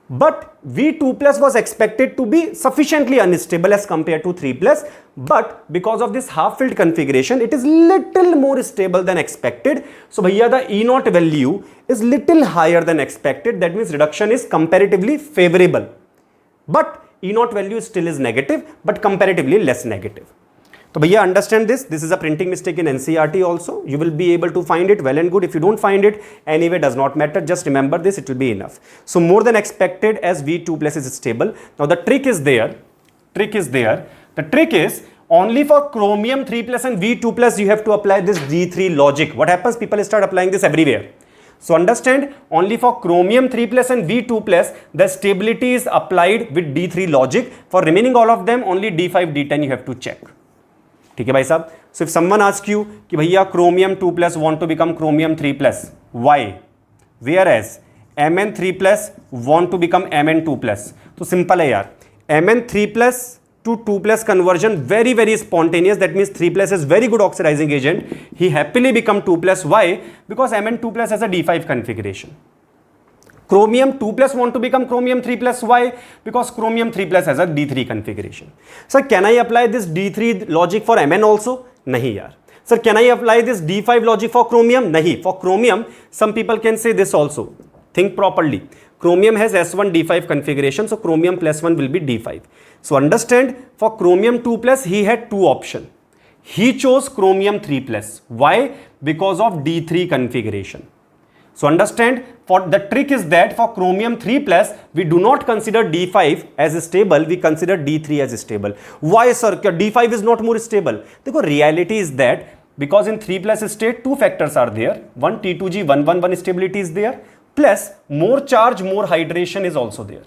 But V2 plus was expected to be sufficiently unstable as compared to 3 plus. But because of this half-filled configuration, it is little more stable than expected. So bhaiya, the E0 value is little higher than expected. That means reduction is comparatively favorable. But E0 value still is negative, but comparatively less negative. So bhaiya, understand this. This is a printing mistake in NCERT also. You will be able to find it, well and good. If you don't find it, anyway, does not matter. Just remember this, it will be enough. So more than expected as V2 plus is stable. Now the trick is there. The trick is only for chromium 3 plus and V2 plus you have to apply this D3 logic. What happens? People start applying this everywhere. So understand, only for chromium 3 plus and V2 plus the stability is applied with D3 logic. For remaining all of them, only D5, D10 you have to check. ठीक है भाई साहब. So if someone asks you कि भैया chromium 2 plus want to become chromium 3 plus, why? Whereas Mn3 plus want to become Mn2 plus. तो simple है यार. Mn3 plus to 2 plus conversion very spontaneous. That means 3 plus is very good oxidizing agent. He happily become 2 plus. Why? Because Mn2 plus has a D5 configuration. Chromium 2 plus want to become chromium 3 plus. Why? Because chromium 3 plus has a D3 configuration. Sir, can I apply this D3 logic for Mn also? Nahi yaar. Sir, can I apply this D5 logic for chromium? Nahi. For chromium, some people can say this also. Think properly. Chromium has S1 D5 configuration, so chromium plus 1 will be D5. So understand, for chromium 2 plus, he had two options. He chose chromium 3 plus. Why? Because of D3 configuration. So understand, for the trick is that for chromium 3 plus, we do not consider D5 as stable, we consider D3 as stable. Why, sir? D5 is not more stable. Because reality is that because in 3 plus state, two factors are there. One T2G111 stability is there, plus more charge, more hydration is also there.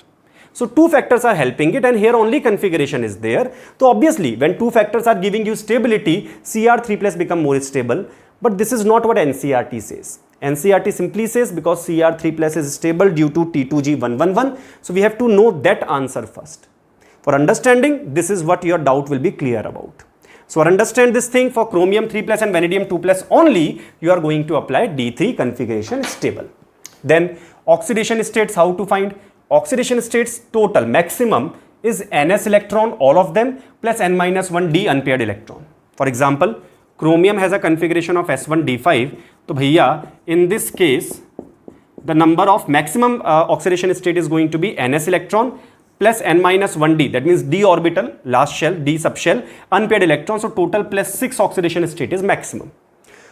So two factors are helping it, and here only configuration is there. So obviously, when two factors are giving you stability, Cr3 plus become more stable. But this is not what NCERT says. NCERT simply says because Cr3 plus is stable due to T2G111. So we have to know that answer first. For understanding, this is what your doubt will be clear about. So understand this thing, for chromium 3 plus and vanadium 2 plus only, you are going to apply D3 configuration stable. Then oxidation states, how to find? Oxidation states total maximum is ns electron, all of them, plus n minus 1 d unpaired electron. For example, chromium has a configuration of s1d5. So bhaiya, in this case, the number of maximum oxidation state is going to be ns electron plus n minus 1d, that means d orbital, last shell, d subshell, unpaired electron. So total plus 6 oxidation state is maximum.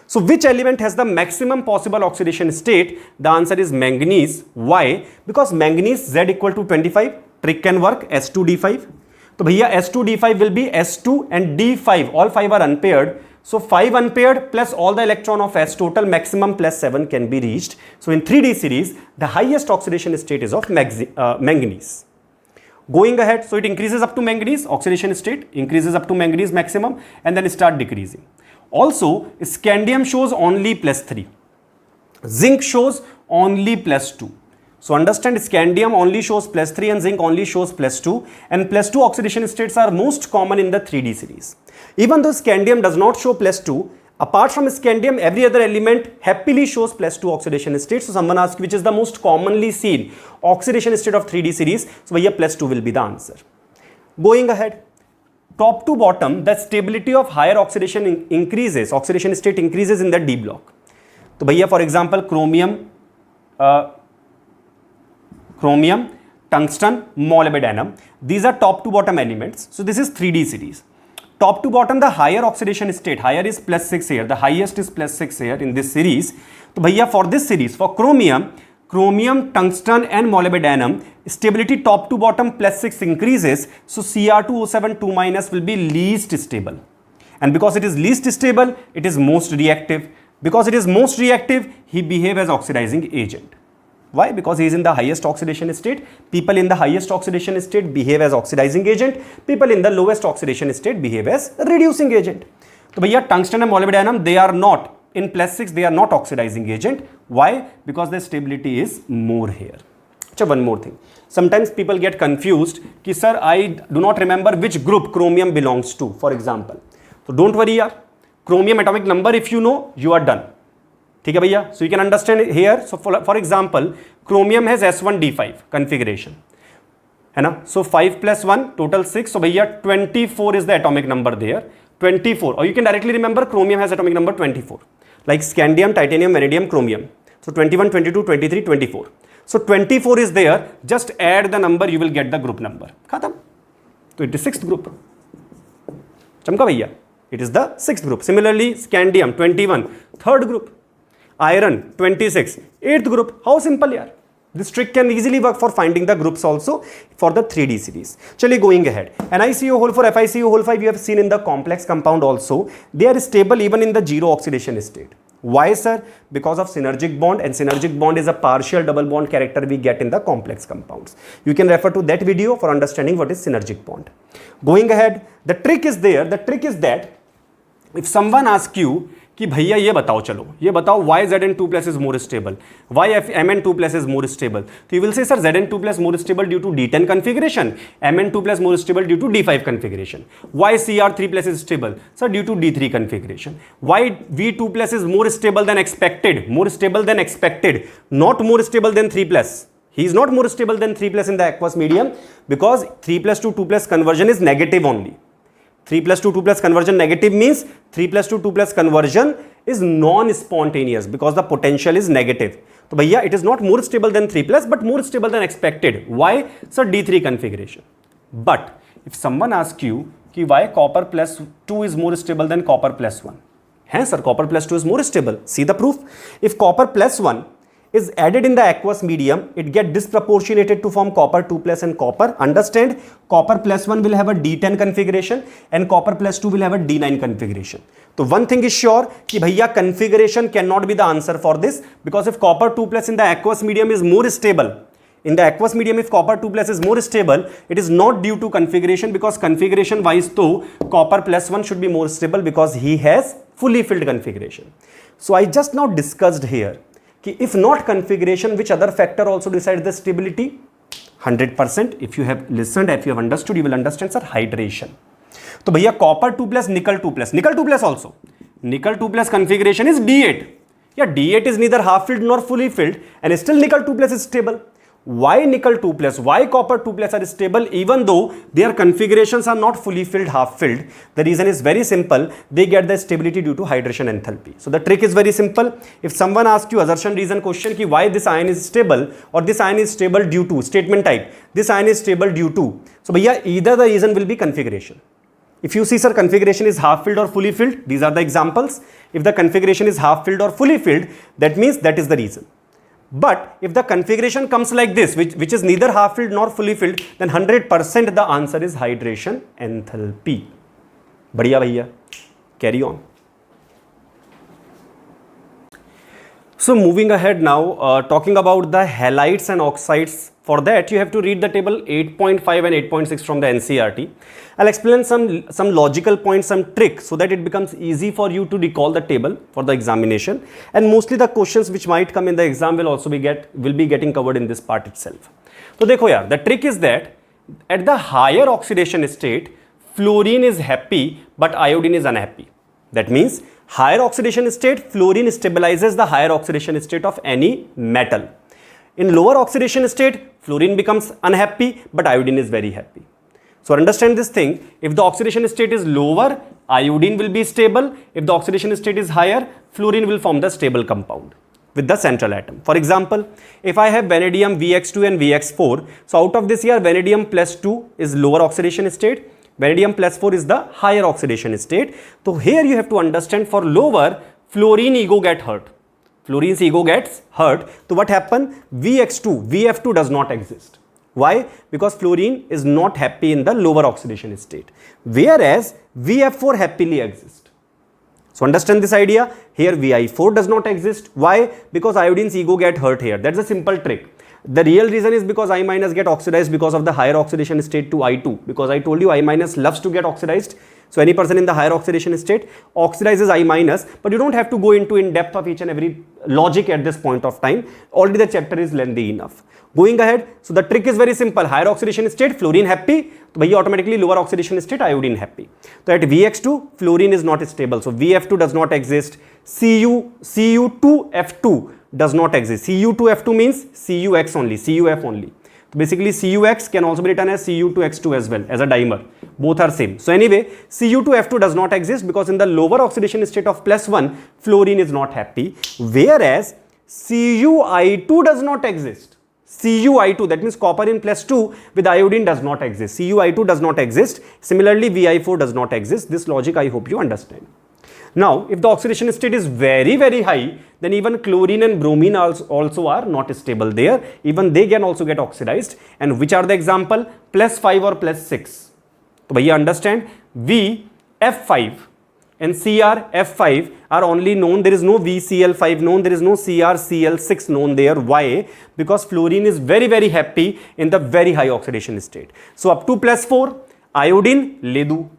So which element has the maximum possible oxidation state? The answer is manganese. Why? Because manganese Z equal to 25, trick can work, S2D5. So bhaiya S2D5 will be S2 and D5, all 5 are unpaired. So 5 unpaired plus all the electron of S, total maximum plus 7 can be reached. So in 3D series, the highest oxidation state is of manganese. Going ahead, so it increases up to manganese, oxidation state increases up to manganese maximum and then start decreasing. Also, scandium shows only plus 3. Zinc shows only plus 2. So understand, scandium only shows plus 3 and zinc only shows plus 2. And plus 2 oxidation states are most common in the 3D series. Even though scandium does not show plus 2, apart from scandium, every other element happily shows plus 2 oxidation states. So someone asks which is the most commonly seen oxidation state of 3D series. So here plus 2 will be the answer. Going ahead, top to bottom, the stability of higher oxidation increases, oxidation state increases in the D block. So bhaiya, for example, chromium, tungsten, molybdenum. These are top to bottom elements. So this is 3D series. Top to bottom, the higher oxidation state, higher is plus 6 here, the highest is plus 6 here in this series. So bhaiya, for this series, for chromium, tungsten and molybdenum, stability top to bottom plus 6 increases. So Cr2O7 2 minus will be least stable. And because it is least stable, it is most reactive. Because it is most reactive, he behaves as oxidizing agent. Why? Because he is in the highest oxidation state. People in the highest oxidation state behave as oxidizing agent. People in the lowest oxidation state behave as reducing agent. So bhaiya, tungsten and molybdenum, they are not in plus 6, they are not oxidizing agent. Why? Because the stability is more here. So one more thing. Sometimes people get confused ki sir, I do not remember which group chromium belongs to, for example. So don't worry yaar. Chromium atomic number, if you know, you are done. ठीक है भैया, so you can understand here. So for example, chromium has S1D5 configuration, है ना? So 5 plus 1 total 6. So भैया 24 is the atomic number there. 24, or you can directly remember chromium has atomic number 24, like scandium, titanium, vanadium, chromium. So 21, 22, 23, 24. So 24 is there. Just add the number, you will get the group number. खत्म. So it is sixth group. चमका भैया. It is the sixth group. Similarly, scandium 21, third group. Iron 26, 8th group. How simple yaar. This trick can easily work for finding the groups also for the 3D series. Chali, going ahead. NiCO whole 4, FiCO whole 5 you have seen in the complex compound also. They are stable even in the zero oxidation state. Why sir? Because of synergic bond, and synergic bond is a partial double bond character we get in the complex compounds. You can refer to that video for understanding what is synergic bond. Going ahead, the trick is there. The trick is that if someone asks you कि भैया ये बताओ, चलो ये बताओ why Zn2 plus is more stable, why Mn2 plus is more stable, तो you will say sir Zn2 plus more stable due to D10 configuration, Mn2 plus more stable due to D5 configuration. Why Cr3 plus is stable, sir, due to D3 configuration. Why V2 plus is more stable than expected, not more stable than 3 plus. He is not more stable than 3 plus in the aqueous medium because 3 plus to 2 plus conversion is negative only. 3 plus to 2 plus conversion negative means 3 plus to 2 plus conversion is non-spontaneous because the potential is negative. So bhaiya, it is not more stable than 3 plus but more stable than expected. Why? So D3 configuration. But if someone asks you ki why copper plus 2 is more stable than copper plus 1? Hey sir, copper plus 2 is more stable. See the proof. If copper plus 1 is added in the aqueous medium, it gets disproportionated to form copper 2 plus and copper. Understand, copper plus 1 will have a D10 configuration and copper plus 2 will have a D9 configuration. So one thing is sure कि भैया configuration cannot be the answer for this, because if copper 2 plus in the aqueous medium is more stable, in the aqueous medium if copper 2 plus is more stable, it is not due to configuration, because configuration wise though copper plus 1 should be more stable because he has fully filled configuration. So I just now discussed here कि if not configuration, which other factor also decides the stability? 100%. If you have listened, if you have understood, you will understand, sir, hydration. तो भैया copper 2 plus निकल 2 plus, निकल 2 plus also, निकल 2 plus configuration is D8. Yeah, D8 is neither half filled nor fully filled, and still nickel 2 plus is stable. Why nickel 2 plus? Why copper 2 plus are stable even though their configurations are not fully filled, half filled? The reason is very simple. They get the stability due to hydration enthalpy. So the trick is very simple. If someone asks you assertion reason question ki why this ion is stable or this ion is stable due to, statement type, this ion is stable due to. So bhaiya either the reason will be configuration. If you see, sir, configuration is half filled or fully filled, these are the examples. If the configuration is half filled or fully filled, that means that is the reason. But if the configuration comes like this, which is neither half filled nor fully filled, then 100% the answer is hydration enthalpy. Badhiya bhaiya. Carry on. So moving ahead now, talking about the halides and oxides. For that, you have to read the table 8.5 and 8.6 from the NCERT. I'll explain some logical points, some tricks, so that it becomes easy for you to recall the table for the examination. And mostly the questions which might come in the exam will also be getting covered in this part itself. So dekho yaar, the trick is that at the higher oxidation state, fluorine is happy but iodine is unhappy. That means higher oxidation state, fluorine stabilizes the higher oxidation state of any metal. In lower oxidation state, fluorine becomes unhappy, but iodine is very happy. So understand this thing, if the oxidation state is lower, iodine will be stable. If the oxidation state is higher, fluorine will form the stable compound with the central atom. For example, if I have vanadium VX2 and VX4, so out of this here, vanadium plus 2 is lower oxidation state, vanadium plus 4 is the higher oxidation state. So here you have to understand, for lower, fluorine ego get hurt. Fluorine's ego gets hurt. So what happened? VX2, VF2 does not exist. Why? Because fluorine is not happy in the lower oxidation state, whereas VF4 happily exists. So understand this idea. Here Vi4 does not exist. Why? Because iodine's ego get hurt here. That's a simple trick. The real reason is because I minus get oxidized because of the higher oxidation state to I2. Because I told you I minus loves to get oxidized. So any person in the higher oxidation state oxidizes I minus, but you don't have to go into in depth of each and every logic at this point of time. Already the chapter is lengthy enough. Going ahead, so the trick is very simple. Higher oxidation state, fluorine happy, so automatically lower oxidation state, iodine happy. So at VX2, fluorine is not stable. So VF2 does not exist. Cu2F2 does not exist. Cu2F2 means CuX only, CuF only. So basically CuX can also be written as Cu2X2 as well as a dimer. Both are same. So anyway, Cu2F2 does not exist because in the lower oxidation state of +1, fluorine is not happy, whereas Cu(I2) does not exist. Cu(I2), that means copper in +2 with iodine does not exist. Cu(I2) does not exist. Similarly, Vi4 does not exist. This logic I hope you understand. Now, if the oxidation state is very, very high, then even chlorine and bromine also are not stable there. Even they can also get oxidized. And which are the example? +5 or +6. So, bhaiya understand, VF5 and CrF5 are only known. There is no VCl5 known. There is no CrCl6 known there. Why? Because fluorine is very, very happy in the very high oxidation state. So, up to +4, iodine, ledu.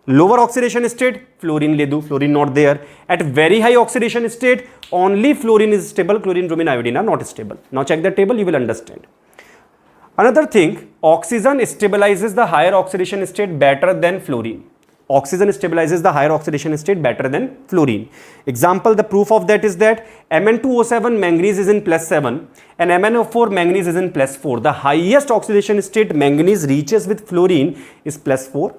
Lower oxidation state, fluorine, ledu, fluorine not there. At very high oxidation state, only fluorine is stable, chlorine, bromine, iodine are not stable. Now check the table, you will understand. Another thing, oxygen stabilizes the higher oxidation state better than fluorine. Oxygen stabilizes the higher oxidation state better than fluorine. Example, the proof of that is that Mn2O7 manganese is in +7 and MnO4 manganese is in +4. The highest oxidation state manganese reaches with fluorine is +4.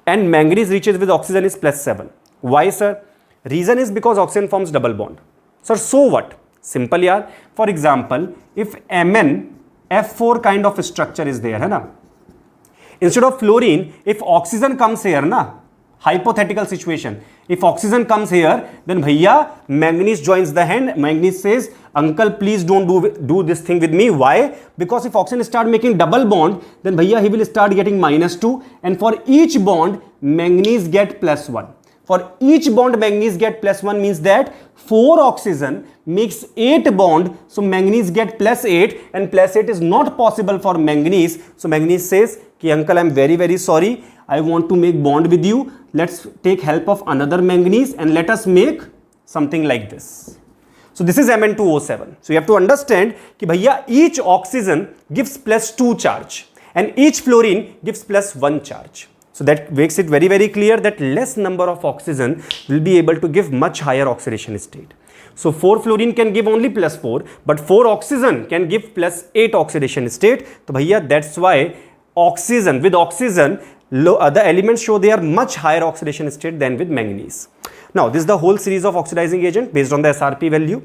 And manganese reaches with oxygen is +7. Why, sir? Reason is because oxygen forms double bond. Sir, so what? Simple yaar. For example, if MnF4 kind of structure is there, hai na? Instead of fluorine, if oxygen comes here, na? Hypothetical situation. If oxygen comes here, then bhaiya, manganese joins the hand. Manganese says, uncle, please don't do this thing with me. Why? Because if oxygen start making double bond, then bhaiya, he will start getting -2. And for each bond, manganese get +1. For each bond, manganese get +1 means that 4 oxygen makes 8 bond. So manganese get +8 and +8 is not possible for manganese. So manganese says, ki uncle, I'm very, very sorry. I want to make bond with you. Let's take help of another manganese and let us make something like this. So this is Mn2O7. So you have to understand कि भैया each oxygen gives +2 charge and each fluorine gives +1 charge. So that makes it very, very clear that less number of oxygen will be able to give much higher oxidation state. So 4 fluorine can give only +4, but 4 oxygen can give +8 oxidation state. So bhaiya, that's why oxygen, with oxygen, the elements show they are much higher oxidation state than with manganese. Now this is the whole series of oxidizing agent based on the SRP value.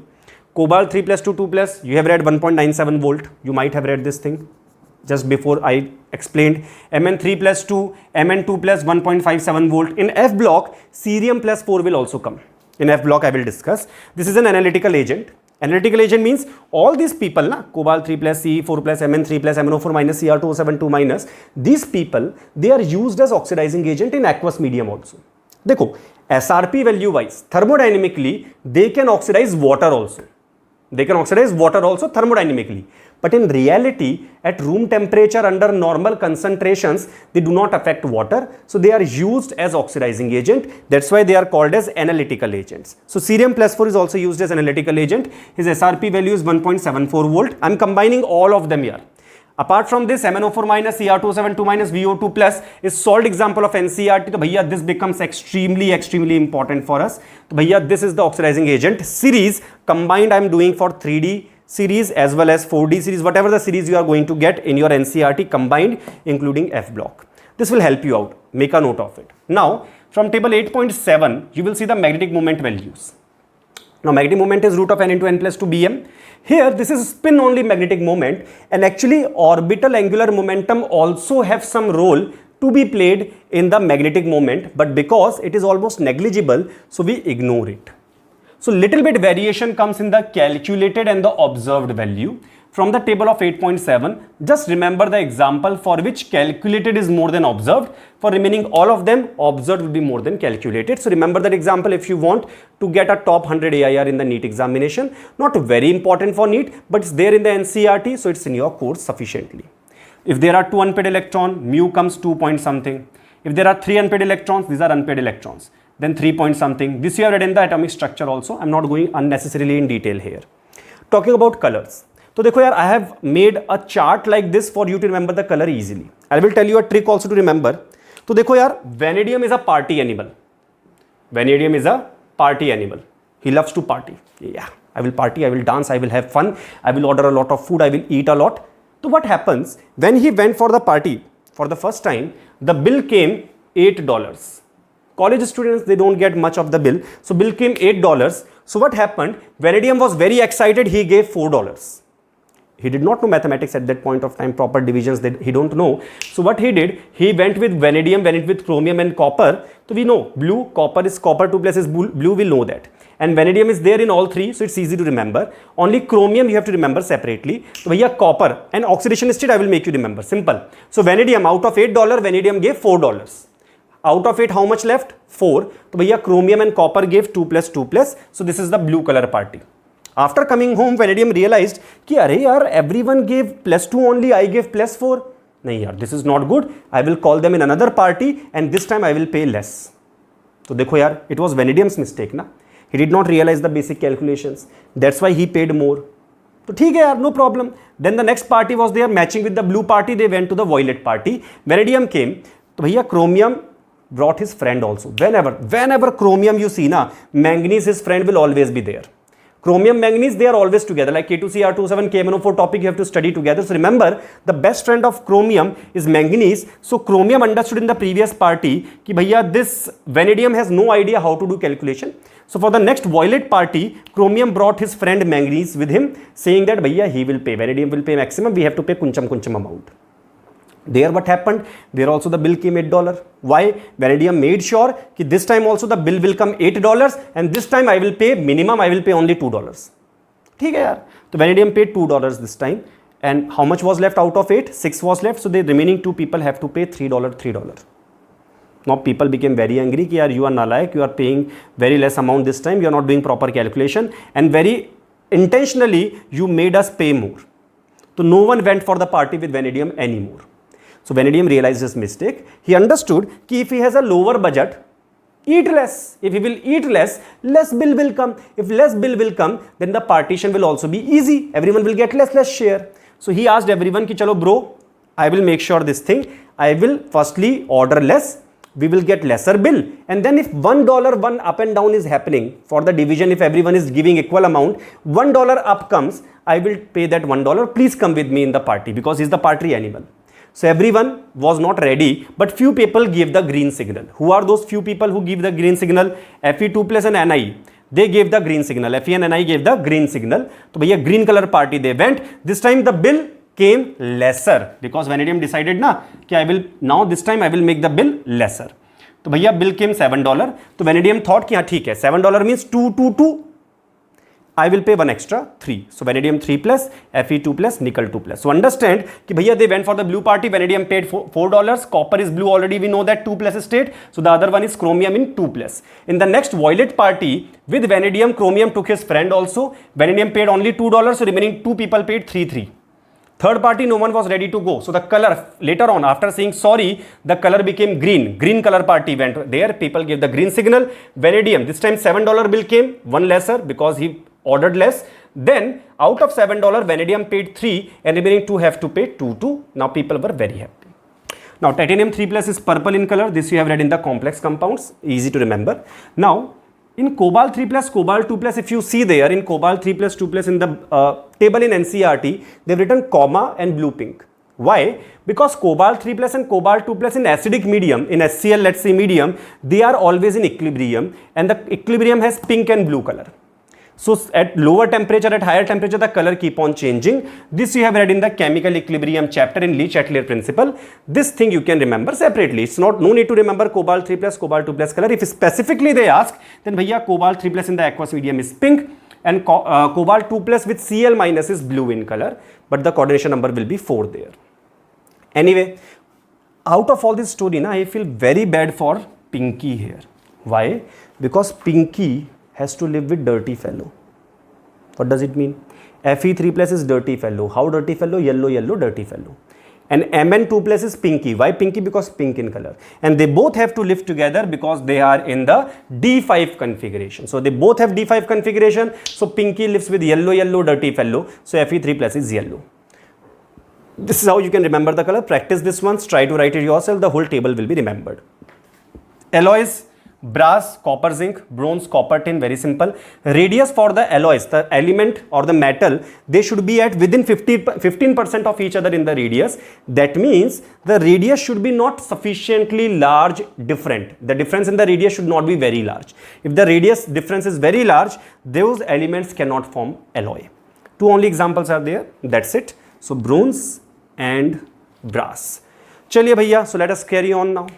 Cobalt 3 + 2 2 +, you have read 1.97 volt. You might have read this thing just before I explained. Mn3 + 2, Mn2 + 1.57 volt. In F block, cerium +4 will also come. In F block I will discuss. This is an analytical agent. Analytical agent means all these people, cobalt 3 +, Ce4 +, Mn3 +, MnO4 - Cr2O7 2-, these people, they are used as oxidizing agent in aqueous medium also. देखो, SRP value wise, thermodynamically, they can oxidize water also. They can oxidize water also thermodynamically. But in reality, at room temperature under normal concentrations, they do not affect water. So they are used as oxidizing agent. That's why they are called as analytical agents. So cerium +4 is also used as analytical agent. His SRP value is 1.74 volt. I'm combining all of them here. Apart from this, MnO4 - Cr2O7 2-, VO2 + is solid example of NCERT. So bhaiya, this becomes extremely important for us. So bhaiya, this is the oxidizing agent series combined. I'm doing for 3D series as well as 4D series, whatever the series you are going to get in your NCERT combined, including F block. This will help you out. Make a note of it. Now, from table 8.7, you will see the magnetic moment values. Now, magnetic moment is root of n into n + 2 bm. Here, this is spin only magnetic moment, and actually orbital angular momentum also have some role to be played in the magnetic moment, but because it is almost negligible, so we ignore it. So little bit variation comes in the calculated and the observed value. From the table of 8.7, just remember the example for which calculated is more than observed. For remaining all of them, observed will be more than calculated. So remember that example if you want to get a top 100 AIR in the NEET examination. Not very important for NEET, but it's there in the NCERT, so it's in your course sufficiently. If there are 2 unpaired electrons, mu comes 2 point something. If there are 3 unpaired electrons, these are unpaired electrons. Then 3 point something. This you have read in the atomic structure also. I'm not going unnecessarily in detail here. Talking about colors. So देखो यार, I have made a chart like this for you to remember the color easily. I will tell you a trick also to remember. तो देखो यार, vanadium is a party animal. Vanadium is a party animal. He loves to party. Yeah, I will party, I will dance, I will have fun, I will order a lot of food, I will eat a lot. So what happens when he went for the party for the first time? The bill came $8. College students, they don't get much of the bill. So bill came $8. So what happened? Vanadium was very excited. He gave $4. He did not know mathematics at that point of time, proper divisions that he don't know. So what he did, he went with vanadium, went with chromium and copper. So we know blue, copper is copper 2 + is blue, we'll know that. And vanadium is there in all three, so it's easy to remember. Only chromium you have to remember separately. So here copper and oxidation state I will make you remember, simple. So vanadium, out of $8, vanadium gave $4. Out of it, how much left? 4. So here chromium and copper gave 2 + 2 +. So this is the blue color party. After coming home, vanadium realized कि अरे यार, everyone gave +2 only, I gave +4. नहीं यार, this is not good. I will call them in another party and this time I will pay less. तो देखो यार, it was vanadium's mistake ना. He did not realize the basic calculations. That's why he paid more. तो ठीक है यार, no problem. Then the next party was there matching with the blue party. They went to the violet party. Vanadium came. तो भैया chromium brought his friend also. Whenever chromium you see na, manganese, his friend will always be there. Chromium, manganese, they are always together. Like K2Cr27, KMnO4 topic you have to study together. So remember, the best friend of chromium is manganese. So chromium understood in the previous party कि भैया this vanadium has no idea how to do calculation. So for the next violet party, chromium brought his friend manganese with him, saying that भैया he will pay, vanadium will pay maximum, we have to pay kuncham amount. There what happened? There also the bill came $8. Why? Vanadium made sure that this time also the bill will come $8 and this time I will pay minimum, I will pay only $2. ठीक है यार. So vanadium paid $2 this time, and how much was left out of 8? 6 was left. So the remaining 2 people have to pay $3. Now people became very angry कि यार you are nalayak, you are paying very less amount this time, you are not doing proper calculation and very intentionally you made us pay more. So no one went for the party with vanadium anymore. So vanadium realized his mistake. He understood that if he has a lower budget, eat less. If he will eat less, less bill will come. If less bill will come, then the partition will also be easy. Everyone will get less share. So he asked everyone ki chalo bro, I will make sure this thing. I will firstly order less. We will get lesser bill. And then if $1 one up and down is happening for the division, if everyone is giving equal amount, $1 up comes, I will pay that $1. Please come with me in the party because he's the party animal. So everyone was not ready, but few people gave the green signal. Who are those few people who give the green signal? FE2 plus and NI. They gave the green signal. FE and NI gave the green signal. So bhaiya green color party they went. This time the bill came lesser because vanadium decided na कि I will now this time I will make the bill lesser. तो भैया bill came $7. तो vanadium thought कि हाँ ठीक है $7 means 2. I will pay one extra 3. So vanadium 3 plus, Fe2 plus, nickel 2 plus. So understand कि भैया they went for the blue party. Vanadium paid $4. Copper is blue already. We know that 2 plus state. So the other one is chromium in 2 plus. In the next violet party with vanadium, chromium took his friend also. Vanadium paid only $2. So remaining 2 people paid 3. Third party, no one was ready to go. So the color, later on, after saying sorry, the color became green. Green color party went there. People gave the green signal. Vanadium, this time $7 bill came, one lesser because he ordered less. Then out of $7, vanadium paid 3 and remaining 2 have to pay 2. Now people were very happy. Now titanium 3 plus is purple in color. This you have read in the complex compounds. Easy to remember. Now in cobalt 3 plus, cobalt 2 plus, if you see there in cobalt 3 plus 2 plus in the table in NCERT, they've written comma and blue pink. Why? Because cobalt 3 plus and cobalt 2 plus in acidic medium, in HCl let's say medium, they are always in equilibrium and the equilibrium has pink and blue color. So at lower temperature, at higher temperature, the color keep on changing. This you have read in the chemical equilibrium chapter in Le-Chatelier principle. This thing you can remember separately. It's not no need to remember cobalt 3 plus, cobalt 2 plus color. If specifically they ask, then bhaiya cobalt 3 plus in the aqueous medium is pink and cobalt 2 plus with Cl minus is blue in color. But the coordination number will be 4 there. Anyway, out of all this story, I feel very bad for Pinky here. Why? Because Pinky has to live with dirty fellow. What does it mean? Fe3 plus is dirty fellow. How dirty fellow? Yellow, dirty fellow. And Mn2 plus is pinky. Why pinky? Because pink in color. And they both have to live together because they are in the D5 configuration. So they both have D5 configuration. So pinky lives with yellow, dirty fellow. So Fe3 plus is yellow. This is how you can remember the color. Practice this once. Try to write it yourself. The whole table will be remembered. Alloys. Brass, copper, zinc, bronze, copper, tin, very simple. Radius for the alloys, the element or the metal, they should be at within 15% of each other in the radius. That means the radius should be not sufficiently large different. The difference in the radius should not be very large. If the radius difference is very large, those elements cannot form alloy. 2 only examples are there. That's it. So bronze and brass. Chaliye bhaiya, so let us carry on now.